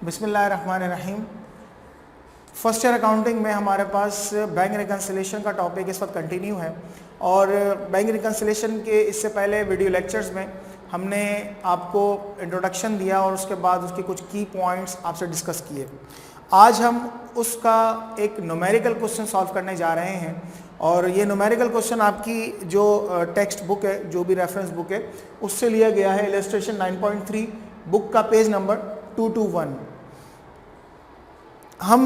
बिस्मिल्लाहिर्रहमानिर्रहीम। First year accounting में हमारे पास बैंक रिकन्सिलेशन का टॉपिक इस वक्त कंटिन्यू है और बैंक रिकन्सिलेशन के इससे पहले वीडियो लेक्चर्स में हमने आपको इंट्रोडक्शन दिया और उसके बाद उसके कुछ की पॉइंट्स आपसे डिस्कस किए। आज हम उसका एक न्यूमेरिकल क्वेश्चन सॉल्व करने जा रहे हैं और ये न्यूमेरिकल क्वेश्चन आपकी जो टेक्स्ट बुक है, जो भी रेफरेंस बुक है, उससे लिया गया है। इलस्ट्रेशन 9.3 बुक का पेज नंबर 221। हम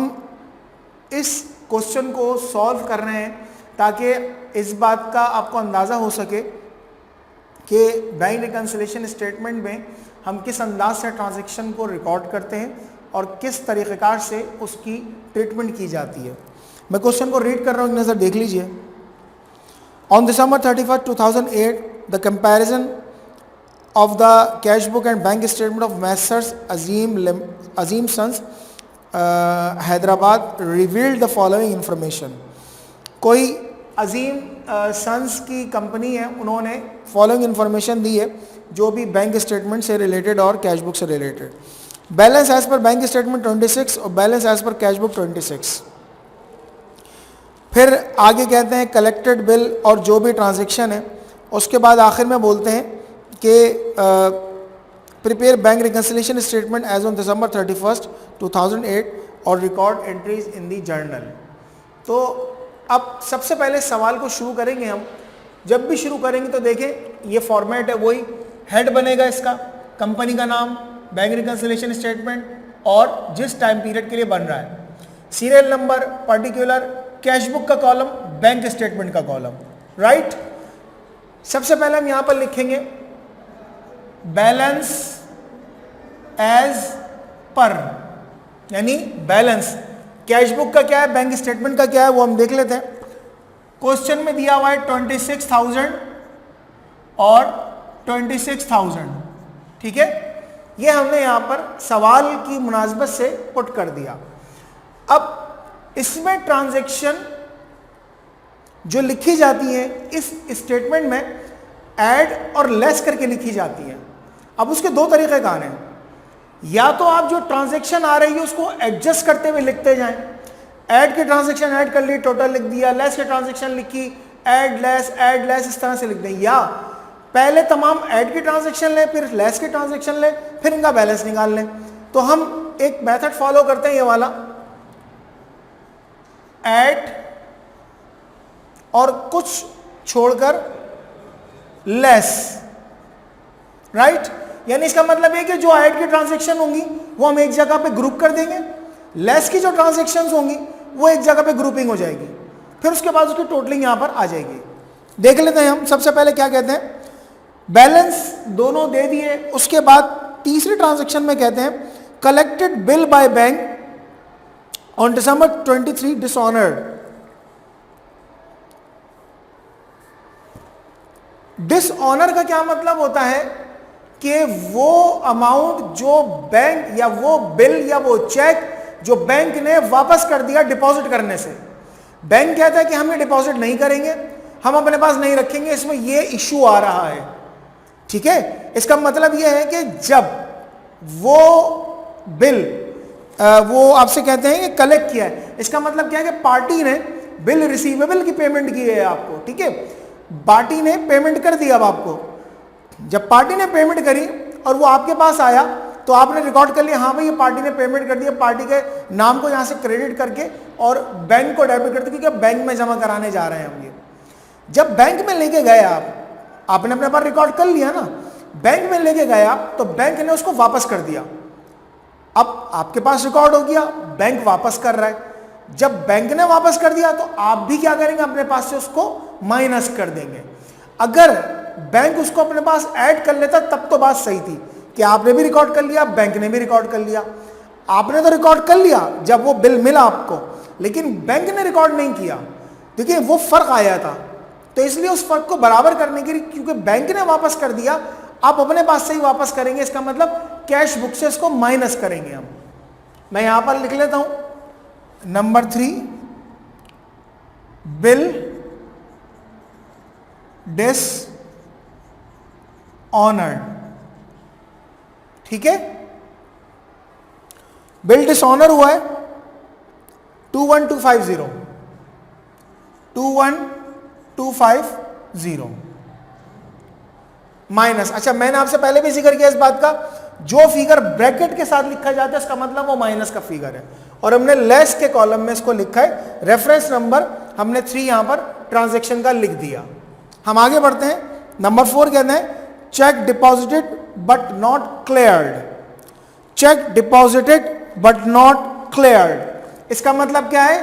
इस क्वेश्चन को सॉल्व कर रहे हैं ताकि इस बात का आपको अंदाज़ा हो सके कि बैंक रिकन्सिलेशन स्टेटमेंट में हम किस अंदाज से ट्रांजैक्शन को रिकॉर्ड करते हैं और किस तरीक़ेकार से उसकी ट्रीटमेंट की जाती है। मैं क्वेश्चन को रीड कर रहा हूँ, एक नज़र देख लीजिए। On December 31, 2008, the comparison of the cash book and bank statement of Messrs. Azim Sons, Hyderabad revealed the following information. कोई अजीम सन्स की कंपनी है, उन्होंने फॉलोइंग इन्फॉर्मेशन दी है जो भी बैंक स्टेटमेंट से रिलेटेड और कैश बुक से related. Balance as per bank statement 26 और balance as per cash book 26। फिर आगे कहते हैं कलेक्टेड बिल और जो भी ट्रांजेक्शन है। उसके बाद आखिर में बोलते हैं कि prepare bank reconciliation statement as on December 31, 2008 और record entries in the journal. तो अब सबसे पहले सवाल को शुरू करेंगे हम। जब भी शुरू करेंगे तो देखें ये फॉर्मेट है, वही हेड बनेगा इसका, कंपनी का नाम, बैंक रिकन्सिलेशन स्टेटमेंट और जिस टाइम पीरियड के लिए बन रहा है, serial number, particular, cash book का कॉलम, बैंक स्टेटमेंट का कॉलम, राइट। सबसे पहले हम यहाँ पर लिखेंगे बैलेंस एज पर, यानी बैलेंस कैश बुक का क्या है, बैंक स्टेटमेंट का क्या है, वो हम देख लेते हैं। क्वेश्चन में दिया हुआ है 26,000 और 26,000, ठीक है। ये हमने यहां पर सवाल की मुनासबत से पुट कर दिया। अब इसमें ट्रांजैक्शन जो लिखी जाती है इस स्टेटमेंट में ऐड और लेस करके लिखी जाती है। अब उसके दो तरीके कार हैं, या तो आप जो ट्रांजैक्शन आ रही है उसको एडजस्ट करते हुए लिखते जाएं। ऐड की ट्रांजैक्शन ऐड कर ली, टोटल लिख दिया, लेस की ट्रांजैक्शन लिखी, ऐड लेस, इस तरह से लिख दें। या पहले तमाम ऐड की ट्रांजैक्शन लें, फिर लेस की ट्रांजैक्शन लें, फिर इनका बैलेंस निकाल लें। तो हम एक मेथड फॉलो करते हैं, ये वाला, ऐड और कुछ छोड़कर लेस, राइट। यानी इसका मतलब है कि जो ऐड की ट्रांजैक्शन होंगी वो हम एक जगह पे ग्रुप कर देंगे, लेस की जो ट्रांजैक्शंस होंगी वो एक जगह पे ग्रुपिंग हो जाएगी, फिर उसके बाद उसकी टोटलिंग यहां पर आ जाएगी। देख लेते हैं हम। सबसे पहले क्या कहते हैं, बैलेंस दोनोदे दिए। उसके बाद तीसरी ट्रांजैक्शन में कहते हैं collected bill by bank on December 23 dishonoured. Dishonour का क्या मतलब होता है कि वो अमाउंट जो बैंक या वो बिल या वो चेक जो बैंक ने वापस कर दिया डिपॉजिट करने से, बैंक कहता है कि हम ये डिपॉजिट नहीं करेंगे, हम अपने पास नहीं रखेंगे, इसमें ये इशू आ रहा है, ठीक है। इसका मतलब ये है कि जब वो बिल वो आपसे कहते हैं कि कलेक्ट किया है, इसका मतलब क्या है कि पार्टी ने बिल रिसीवेबल की पेमेंट की है आपको, ठीक है। पार्टी ने पेमेंट कर दिया अब आपको। जब पार्टी ने पेमेंट करी और वो आपके पास आया तो आपने रिकॉर्ड कर लिया, हाँ भाई ये पार्टी ने पेमेंट कर दिया, पार्टी के नाम को यहाँ से क्रेडिट करके और बैंक को डेबिट कर दिया, क्योंकि बैंक में जमा कराने जा रहे हैं हम ये। जब बैंक में लेके गए आपने अपने पास रिकॉर्ड कर लिया ना, बैंक में लेके गए आप तो बैंक ने उसको वापस कर दिया। अब आपके पास रिकॉर्ड हो गया, बैंक वापस कर रहा है। जब बैंक ने वापस कर दिया तो आप भी क्या करेंगे, अपने पास से उसको माइनस कर देंगे। अगर बैंक उसको अपने पास ऐड कर लेता तब तो बात सही थी कि आपने भी रिकॉर्ड कर लिया, बैंक ने भी रिकॉर्ड कर लिया। आपने तो रिकॉर्ड कर लिया जब वो बिल मिला आपको, लेकिन बैंक ने रिकॉर्ड नहीं किया। देखिए वो फर्क आया था, तो इसलिए उस फर्क को बराबर करने के लिए, क्योंकि बैंक ने वापस कर दिया, आप अपने पास से ही वापस करेंगे। इसका मतलब कैश बुक से इसको माइनस करेंगे हम। मैं यहां पर लिख लेता हूं नंबर 3, बिल डिसऑनर्ड, ठीक है। बिल डिसऑनर हुआ है 21250, 21250 माइनस, अच्छा मैंने आपसे पहले भी जिक्र किया इस बात का, जो फिगर ब्रैकेट के साथ लिखा जाता है इसका मतलब वो माइनस का फिगर है, और हमने लेस के कॉलम में इसको लिखा है, रेफरेंस नंबर हमने 3 यहां पर ट्रांजैक्शन का लिख दिया। हम आगे बढ़ते हैं। नंबर 4 कहते हैं check deposited but not cleared, check deposited but not cleared, इसका मतलब क्या है?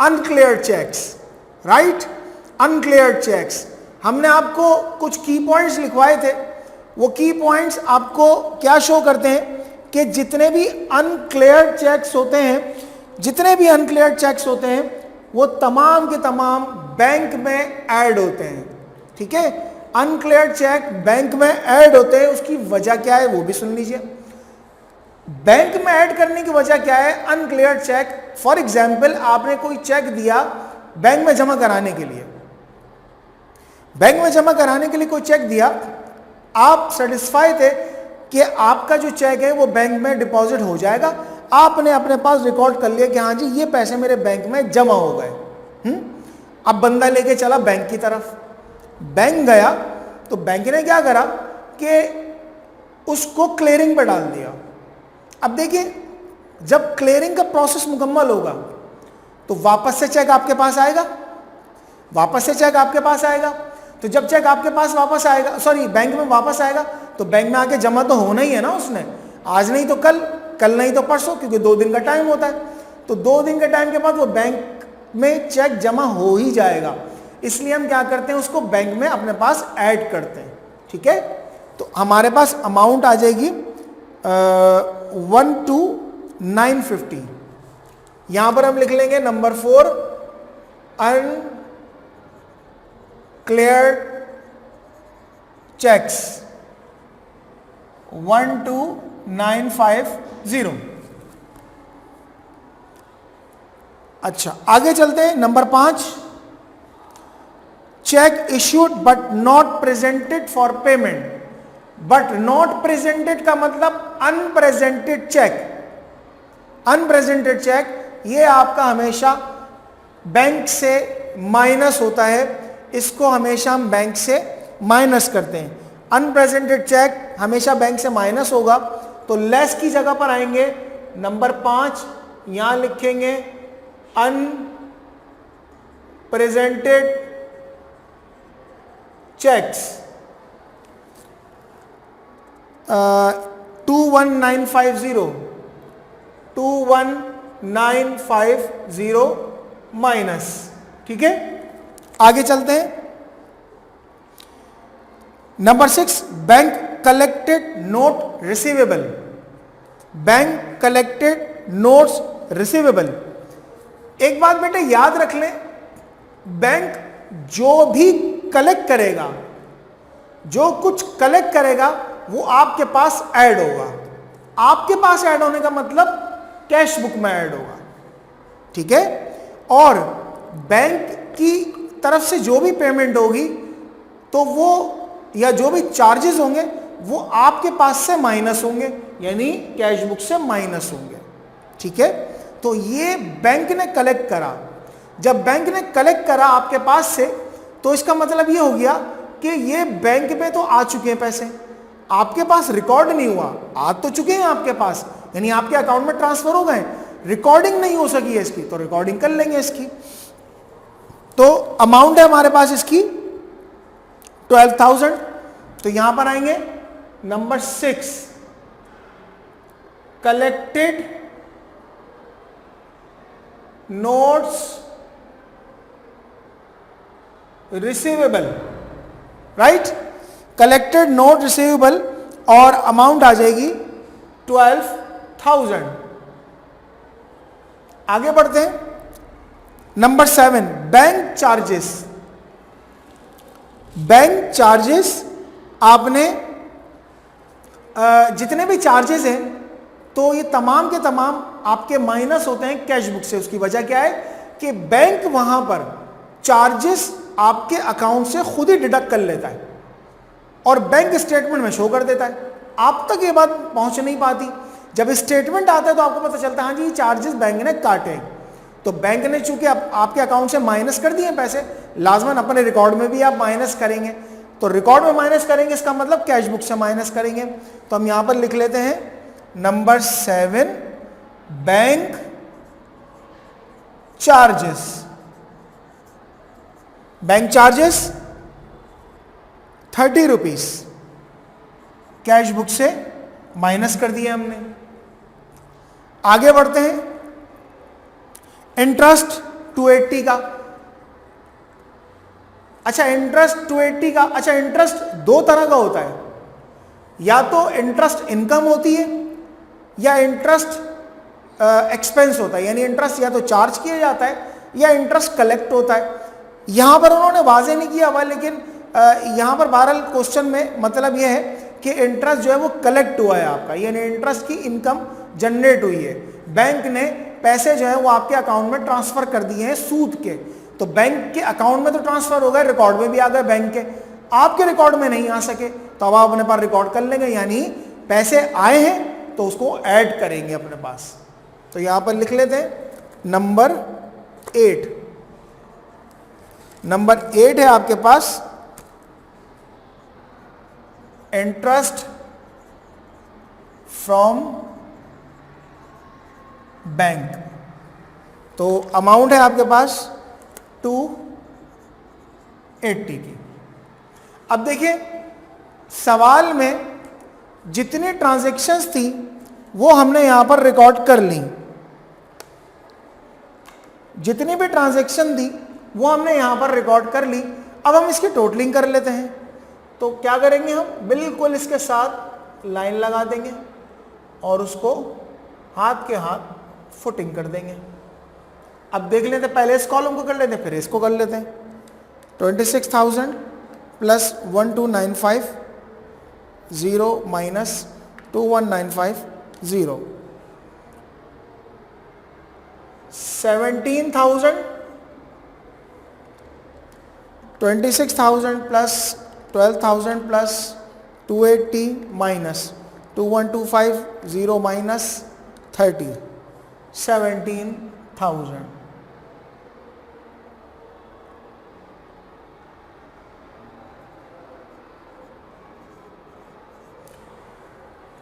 अनक्लियर्ड चेक्स, राइट, अनक्लियर्ड चेक्स। हमने आपको कुछ की पॉइंट्स लिखवाए थे, वो की पॉइंट्स आपको क्या शो करते हैं कि जितने भी अनक्लियर्ड चेक्स होते हैं, जितने भी अनक्लियर्ड चेक्स होते हैं वो तमाम के तमाम बैंक में ऐड होते हैं, ठीक है। अनक्लियर्ड चेक बैंक में ऐड होते हैं, उसकी वजह क्या है वो भी सुन लीजिए। बैंक में ऐड करने की वजह क्या है? अनक्लियर्ड चेक, फॉर एग्जाम्पल आपने कोई चेक दिया बैंक में जमा कराने के लिए, बैंक में जमा कराने के लिए कोई चेक दिया, आप सेटिस्फाई थे कि आपका जो चेक है वो बैंक में डिपॉजिट हो जाएगा, आपने अपने पास रिकॉर्ड कर लिया कि हाँ जी ये पैसे मेरे बैंक में जमा हो गए। अब बंदा लेके चला बैंक की तरफ, बैंक गया तो बैंक ने क्या करा कि उसको क्लियरिंग पर डाल दिया। अब देखिए जब क्लियरिंग का प्रोसेस मुकम्मल होगा तो वापस से चेक आपके पास आएगा, वापस से चेक आपके पास आएगा, तो जब चेक आपके पास वापस आएगा, सॉरी बैंक में वापस आएगा, तो बैंक में आके जमा तो होना ही है ना उसने, आज नहीं तो कल, कल नहीं तो परसों, क्योंकि 2 दिन का टाइम होता है, तो 2 दिन के टाइम के बाद वो बैंक में चेक जमा हो ही जाएगा। इसलिए हम क्या करते हैं, उसको बैंक में अपने पास ऐड करते हैं, ठीक है। तो हमारे पास अमाउंट आ जाएगी 12950। यहां पर हम लिख लेंगे नंबर 4 अनक्लियर्ड चेक्स 12950। अच्छा आगे चलते हैं। Number 5 check issued but not presented for payment. But not presented का मतलब अनप्रेजेंटेड चेक। अनप्रेजेंटेड चेक ये आपका हमेशा बैंक से माइनस होता है, इसको हमेशा हम बैंक से माइनस करते हैं। अनप्रेजेंटेड चेक हमेशा बैंक से माइनस होगा, तो लेस की जगह पर आएंगे नंबर 5, यहां लिखेंगे अनप्रेजेंटेड चेक्स 21950 माइनस, ठीक है। आगे चलते हैं। Number 6 bank collected note receivable. Bank collected notes receivable. एक बात बेटे याद रख लें, बैंक जो भी कलेक्ट करेगा, जो कुछ कलेक्ट करेगा वो आपके पास ऐड होगा। आपके पास ऐड होने का मतलब कैश बुक में ऐड होगा, ठीक है। और बैंक की तरफ से जो भी पेमेंट होगी तो वो या जो भी चार्जेस होंगे वो आपके पास से माइनस होंगे, यानी कैश बुक से माइनस होंगे, ठीक है। तो ये बैंक ने कलेक्ट करा। जब बैंक ने कलेक्ट करा आपके पास से, तो इसका मतलब ये हो गया कि ये बैंक में तो आ चुके हैं पैसे, आपके पास रिकॉर्ड नहीं हुआ, आ तो चुके हैं आपके पास, यानी आपके अकाउंट में ट्रांसफर हो गए, रिकॉर्डिंग नहीं हो सकी है इसकी, तो रिकॉर्डिंग कर लेंगे इसकी। तो अमाउंट है हमारे पास इसकी 12,000। तो यहां पर आएंगे number 6 collected notes receivable, right, collected note receivable, और अमाउंट आ जाएगी 12,000। आगे बढ़ते हैं। Number 7 bank charges. Bank charges, आपने जितने भी चार्जेस हैं तो ये तमाम के तमाम आपके माइनस होते हैं कैश बुक से। उसकी वजह क्या है कि बैंक वहां पर चार्जेस आपके अकाउंट से खुद ही डिडक्ट कर लेता है और बैंक स्टेटमेंट में शो कर देता है। आप तक ये बात पहुंच नहीं पाती। जब स्टेटमेंट आता है तो आपको पता चलता है हाँ जी चार्जेस बैंक ने काटे, तो बैंक ने चूंकि आपके अकाउंट से माइनस कर दिए पैसे, लाजमन अपने रिकॉर्ड में भी आप माइनस करेंगे, तो रिकॉर्ड में माइनस करेंगे इसका मतलब कैश बुक से माइनस करेंगे। तो हम यहां पर लिख लेते हैं number 7 bank charges. Bank charges 30 rupees cash book से माइनस कर दिए हमने। आगे बढ़ते हैं, इंटरेस्ट 280 का। अच्छा इंटरेस्ट 280 का, अच्छा इंटरेस्ट दो तरह का होता है, या तो इंटरेस्ट इनकम होती है या इंटरेस्ट एक्सपेंस होता है, यानी इंटरेस्ट या तो चार्ज किया जाता है या इंटरेस्ट कलेक्ट होता है। यहां पर उन्होंने वाजे नहीं किया हुआ, लेकिन यहां पर बहरहाल क्वेश्चन में मतलब यह है कि इंटरेस्ट जो है वो कलेक्ट हुआ है आपका, यानी इंटरेस्ट की इनकम जनरेट हुई है, बैंक ने पैसे जो है वो आपके अकाउंट में ट्रांसफर कर दिए हैं सूद के, तो बैंक के अकाउंट में तो ट्रांसफर हो गए, रिकॉर्ड में भी आ गए बैंक के, आपके रिकॉर्ड में नहीं आ सके तो अब आप अपने पास रिकॉर्ड कर लेंगे, यानी पैसे आए हैं तो उसको ऐड करेंगे अपने पास। तो यहां पर लिख लेते हैं नंबर 8। नंबर 8 है आपके पास इंटरेस्ट फ्रॉम बैंक, तो अमाउंट है आपके पास 280 की। अब देखिए सवाल में जितनी ट्रांजैक्शंस थी वो हमने यहां पर रिकॉर्ड कर ली, जितनी भी ट्रांजैक्शन थी वो हमने यहां पर रिकॉर्ड कर ली। अब हम इसकी टोटलिंग कर लेते हैं, तो क्या करेंगे हम बिल्कुल इसके साथ लाइन लगा देंगे और उसको हाथ के हाथ फुटिंग कर देंगे। अब देख लेते हैं, पहले इस कॉलम को कर लेते हैं फिर इसको कर लेते हैं। 26,000 plus 1295 0 minus 2195 0, 17,000 26,000 plus 12,000 plus 280 minus 2125 0 minus 30, 17,000।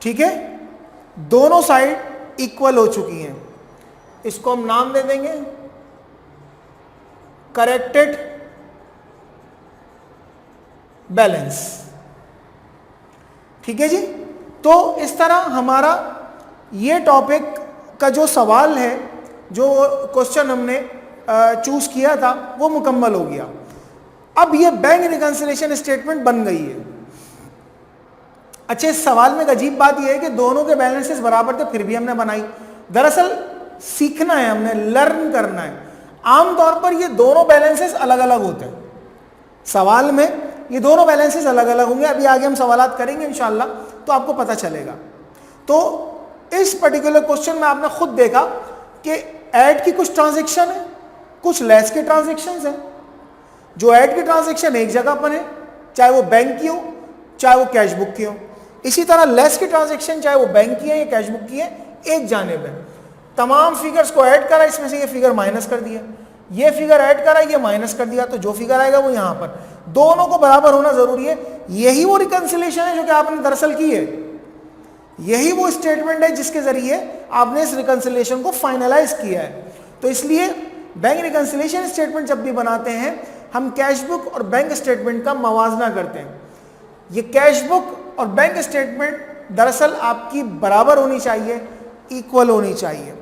ठीक है, दोनों साइड इक्वल हो चुकी हैं, इसको हम नाम दे देंगे करेक्टेड बैलेंस। ठीक है जी, तो इस तरह हमारा ये टॉपिक का जो सवाल है, जो क्वेश्चन हमने चूज किया था वो मुकम्मल हो गया। अब ये बैंक रिकंसिलिएशन स्टेटमेंट बन गई है। अच्छा इस सवाल में एक अजीब बात यह है कि दोनों के बैलेंसेस बराबर थे फिर भी हमने बनाई। दरअसल सीखना है, हमने लर्न करना है। आमतौर पर ये दोनों बैलेंसेस अलग अलग होते हैं, सवाल में ये दोनों बैलेंसेस अलग अलग होंगे। अभी आगे हम सवालात करेंगे इंशाल्लाह तो आपको पता चलेगा। तो इस पर्टिकुलर क्वेश्चन में आपने खुद देखा कि ऐड की कुछ ट्रांजैक्शन है, कुछ लेस के ट्रांजैक्शन है। जो ऐड की ट्रांजैक्शन एक जगह पर है, चाहे वो बैंक की हो चाहे वो कैश बुक की हो। इसी तरह लेस की ट्रांजैक्शन चाहे वो बैंक की है या कैश बुक की है, एक जानिब है। तमाम फिगर्स को ऐड करा, इसमें से ये फिगर माइनस कर दिया, ये फिगर ऐड करा, ये माइनस कर दिया, तो जो फिगर आएगा वो यहां पर, दोनों को बराबर होना जरूरी है। यही वो रिकंसिलिएशन है जो कि आपने दरअसल की है, यही वो स्टेटमेंट है जिसके जरिए आपने इस रिकंसिलिएशन को फाइनलाइज किया है। तो इसलिए बैंक रिकंसिलिएशन स्टेटमेंट जब भी बनाते हैं हम कैश बुक और बैंक स्टेटमेंट का मवाजना करते हैं। ये कैश बुक और बैंक स्टेटमेंट दरअसल आपकी बराबर होनी चाहिए, इक्वल होनी चाहिए।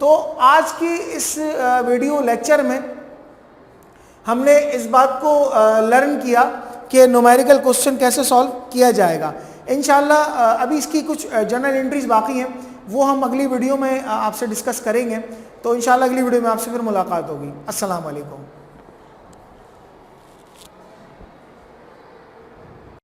तो आज की इस वीडियो लेक्चर में हमने इस बात को लर्न किया कि न्यूमेरिकल क्वेश्चन कैसे सॉल्व किया जाएगा। इंशाल्लाह अभी इसकी कुछ जनरल एंट्रीज बाकी हैं, वो हम अगली वीडियो में आपसे डिस्कस करेंगे। तो इंशाल्लाह अगली वीडियो में आपसे फिर मुलाकात होगी। अस्सलाम वालेकुम।